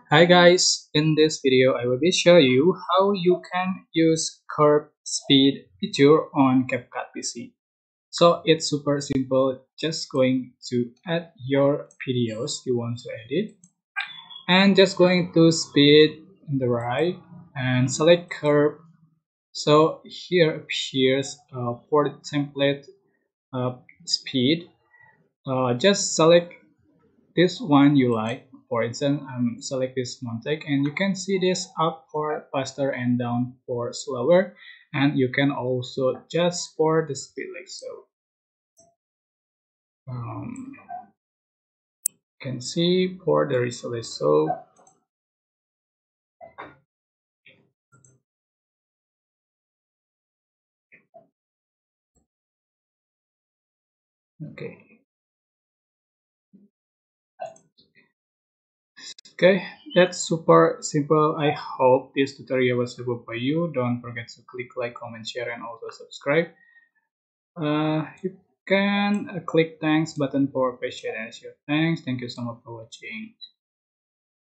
Hi guys, in this video I will be show you how you can use curve speed feature on CapCut PC. So it's super simple, just going to add your videos you want to edit and just going to speed in the right and select curve. So here appears for the template speed. Just select this one you like. For instance, select this Montec and you can see this up for faster and down for slower, and you can also adjust for the speed like so. You can see for the result like so. Okay. Okay, that's super simple. I hope this tutorial was helpful for you. Don't forget to click like, comment, share, and also subscribe. You can click thanks button for appreciate and share. Thanks. Thank you so much for watching.